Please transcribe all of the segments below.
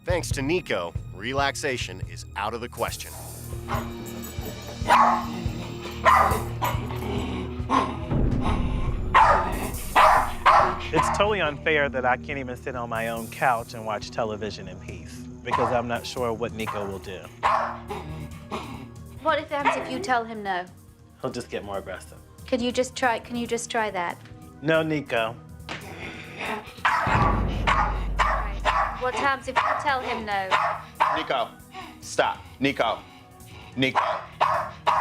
Thanks to Nico, relaxation is out of the question. It's totally unfair that I can't even sit on my own couch and watch television in peace because I'm not sure what Nico will do. What happens if you tell him no? He'll just get more aggressive. Can you just try that? No, Nico. What happens if you tell him no? Nico, stop. Nico,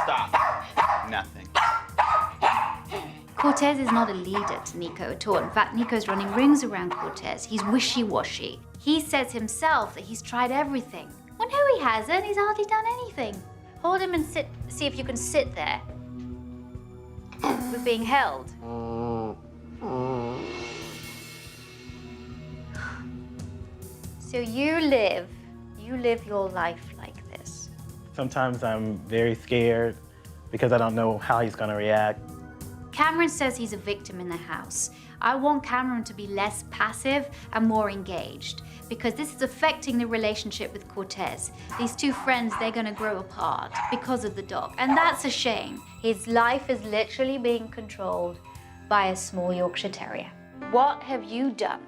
stop. Nothing. Cortez is not a leader to Nico at all. In fact, Nico's running rings around Cortez. He's wishy-washy. He says himself that he's tried everything. Well, no, he hasn't. He's hardly done anything. Hold him and see if you can sit there. We're being held. So you live your life like this. Sometimes I'm very scared because I don't know how he's gonna react. Cameron says he's a victim in the house. I want Cameron to be less passive and more engaged because this is affecting the relationship with Cortez. These two friends, they're gonna grow apart because of the dog, and that's a shame. His life is literally being controlled by a small Yorkshire Terrier. What have you done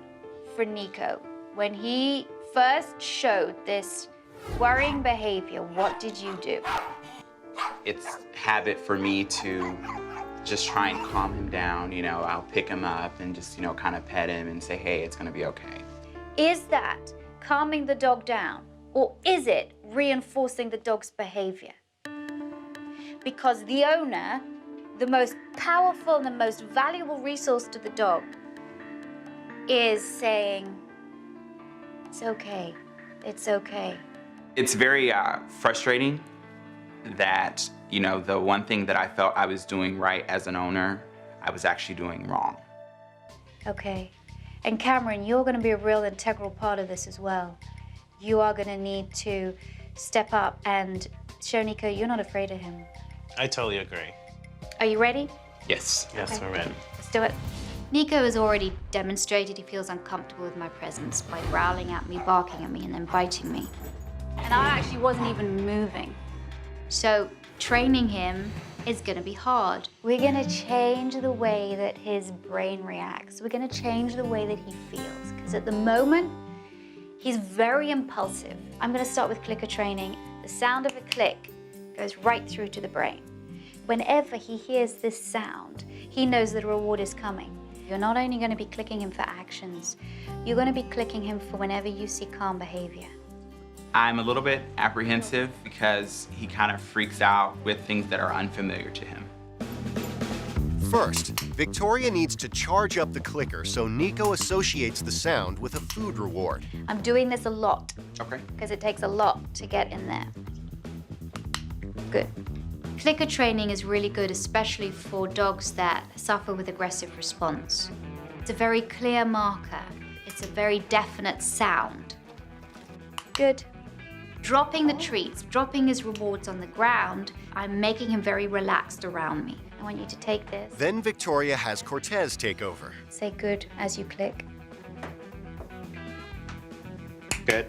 for Nico when he first showed this worrying behavior? What did you do? It's habit for me to just try and calm him down. You know, I'll pick him up and just, kind of pet him and say, hey, it's gonna be okay. Is that calming the dog down, or is it reinforcing the dog's behavior? Because the owner, the most powerful and the most valuable resource to the dog, is saying, it's okay, it's okay. It's very frustrating that, the one thing that I felt I was doing right as an owner, I was actually doing wrong. Okay. And Cameron, you're going to be a real integral part of this as well. You are going to need to step up and show Nico you're not afraid of him. I totally agree. Are you ready? Yes. Yes, Okay. we're ready. Let's do it. Nico has already demonstrated he feels uncomfortable with my presence by growling at me, barking at me, and then biting me. And I actually wasn't even moving. So training him is gonna be hard. We're gonna change the way that his brain reacts. We're gonna change the way that he feels. Because at the moment, he's very impulsive. I'm gonna start with clicker training. The sound of a click goes right through to the brain. Whenever he hears this sound, he knows that a reward is coming. You're not only gonna be clicking him for actions, you're gonna be clicking him for whenever you see calm behavior. I'm a little bit apprehensive because he kind of freaks out with things that are unfamiliar to him. First, Victoria needs to charge up the clicker so Nico associates the sound with a food reward. I'm doing this a lot Okay. because it takes a lot to get in there. Good. Clicker training is really good, especially for dogs that suffer with aggressive response. It's a very clear marker. It's a very definite sound. Good. Dropping the treats, dropping his rewards on the ground, I'm making him very relaxed around me. I want you to take this. Then Victoria has Cortez take over. Say good as you click. Good.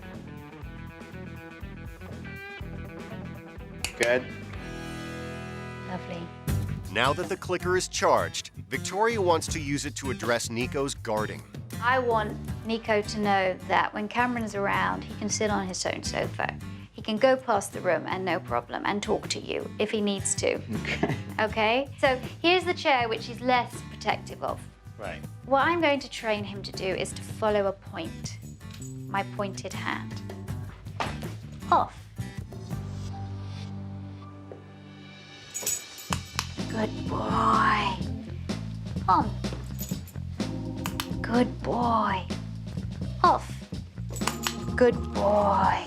Good. Lovely. Now that the clicker is charged, Victoria wants to use it to address Nico's guarding. I want Nico to know that when Cameron's around, he can sit on his own sofa. He can go past the room and no problem and talk to you if he needs to. Okay. Okay? So here's the chair, which he's less protective of. Right. What I'm going to train him to do is to follow a point, my pointed hand. Off. Good boy. On. Good boy. Off. Good boy.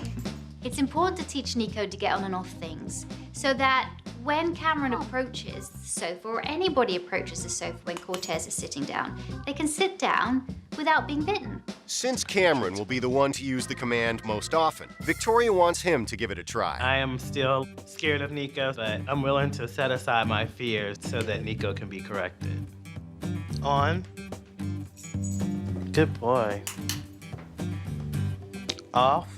It's important to teach Nico to get on and off things so that when Cameron approaches the sofa, or anybody approaches the sofa when Cortez is sitting down, they can sit down without being bitten. Since Cameron will be the one to use the command most often, Victoria wants him to give it a try. I am still scared of Nico, but I'm willing to set aside my fears so that Nico can be corrected. On. Good boy. Off.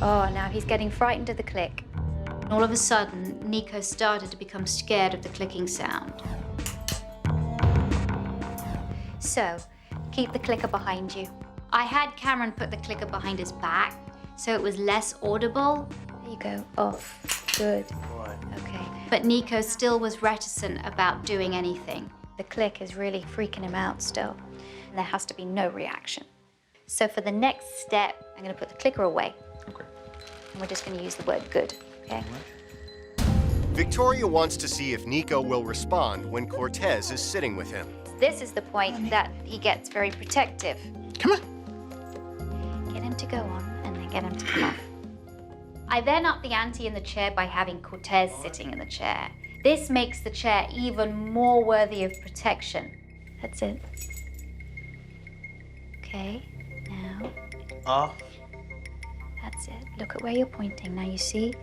Oh, now he's getting frightened of the click. All of a sudden, Nico started to become scared of the clicking sound. So, keep the clicker behind you. I had Cameron put the clicker behind his back, so it was less audible. There you go, off, good. Okay, but Nico still was reticent about doing anything. The click is really freaking him out still. And there has to be no reaction. So for the next step, I'm gonna put the clicker away. Okay. And we're just gonna use the word good, okay? Victoria wants to see if Nico will respond when Cortez is sitting with him. This is the point that he gets very protective. Come on. Get him to go on and then get him to come off. I then up the ante in the chair by having Cortez sitting in the chair. This makes the chair even more worthy of protection. That's it. Okay, now. Off. That's it. Look at where you're pointing. Now you see?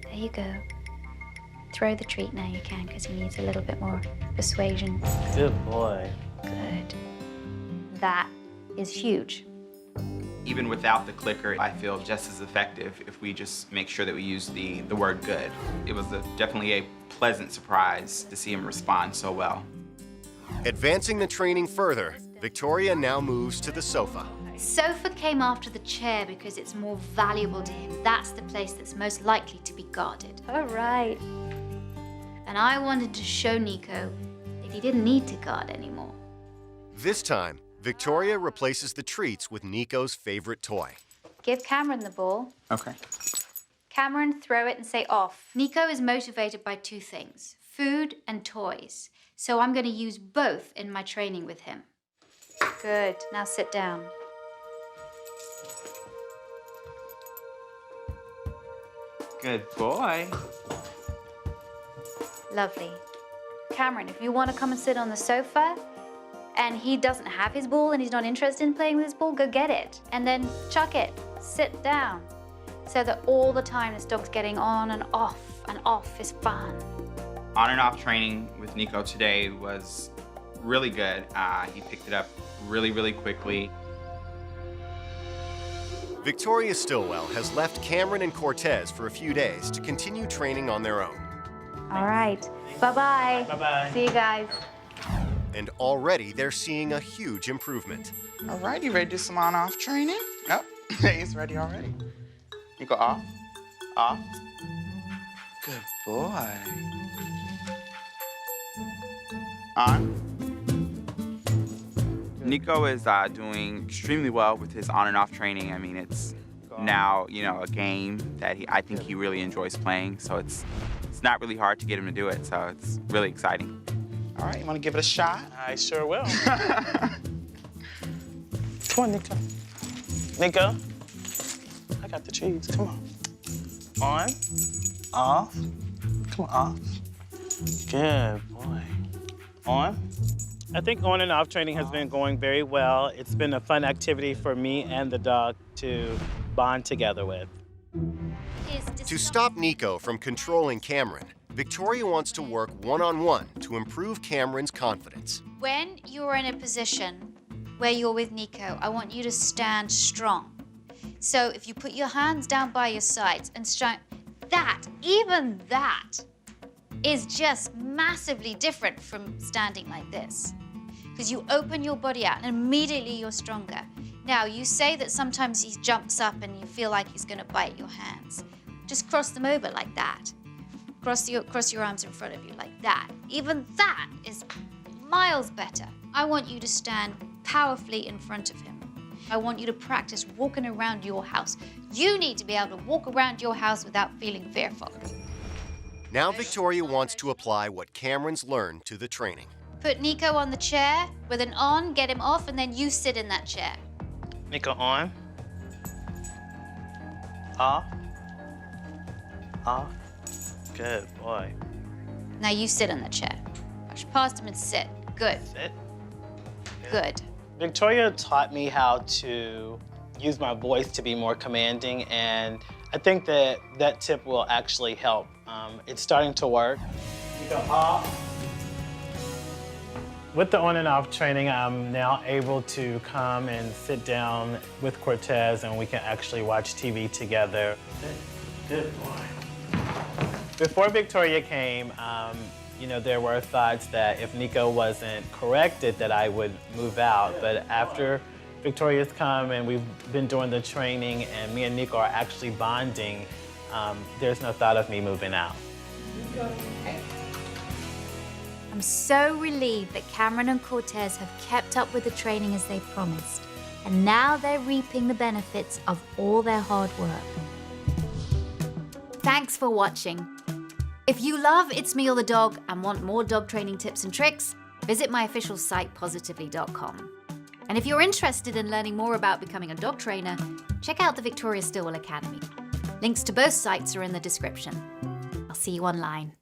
There you go. Throw the treat now you can, because he needs a little bit more persuasion. Good boy. Good. That is huge. Even without the clicker, I feel just as effective if we just make sure that we use the word good. It was definitely a pleasant surprise to see him respond so well. Advancing the training further, Victoria now moves to the sofa. Sofa came after the chair because it's more valuable to him. That's the place that's most likely to be guarded. All right. And I wanted to show Nico that he didn't need to guard anymore. This time, Victoria replaces the treats with Nico's favorite toy. Give Cameron the ball. Okay. Cameron, throw it and say off. Nico is motivated by two things, food and toys. So I'm going to use both in my training with him. Good. Now sit down. Good boy. Lovely. Cameron, if you want to come and sit on the sofa and he doesn't have his ball and he's not interested in playing with his ball, go get it. And then chuck it. Sit down. So that all the time this dog's getting on and off is fun. On and off training with Nico today was really good. He picked it up really, really quickly. Victoria Stilwell has left Cameron and Cortez for a few days to continue training on their own. All right. Bye-bye. Bye-bye. See you guys. And already they're seeing a huge improvement. All right, you ready to do some on-off training? Oh, he's ready already. Nico, off, off. Good boy. On. Nico is doing extremely well with his on and off training. I mean, it's now, a game that I think he really enjoys playing. So it's not really hard to get him to do it. So it's really exciting. All right, you want to give it a shot? I sure will. Come on, Nico. Nico, I got the treats. Come on. On, off. Come on, off. Good boy. On. I think on and off training has been going very well. It's been a fun activity for me and the dog to bond together with. To stop Nico from controlling Cameron, Victoria wants to work one-on-one to improve Cameron's confidence. When you're in a position where you're with Nico, I want you to stand strong. So if you put your hands down by your sides and even that is just massively different from standing like this. Because you open your body out and immediately you're stronger. Now, you say that sometimes he jumps up and you feel like he's gonna bite your hands. Just cross them over like that. Cross your arms in front of you like that. Even that is miles better. I want you to stand powerfully in front of him. I want you to practice walking around your house. You need to be able to walk around your house without feeling fearful. Now Victoria wants to apply what Cameron's learned to the training. Put Nico on the chair with an on, get him off, and then you sit in that chair. Nico, on. Off. Off. Good boy. Now you sit in the chair. Push past him and sit. Good. Sit. Good. Victoria taught me how to use my voice to be more commanding, and I think that tip will actually help. It's starting to work. Nico, off. With the on and off training, I'm now able to come and sit down with Cortez and we can actually watch TV together. Good boy. Before Victoria came, you know, there were thoughts that if Nico wasn't corrected that I would move out. But after Victoria's come and we've been doing the training and me and Nico are actually bonding, there's no thought of me moving out. I'm so relieved that Cameron and Cortez have kept up with the training as they promised, and now they're reaping the benefits of all their hard work. Thanks for watching. If you love It's Me or the Dog and want more dog training tips and tricks, visit my official site, positively.com. And if you're interested in learning more about becoming a dog trainer, check out the Victoria Stilwell Academy. Links to both sites are in the description. I'll see you online.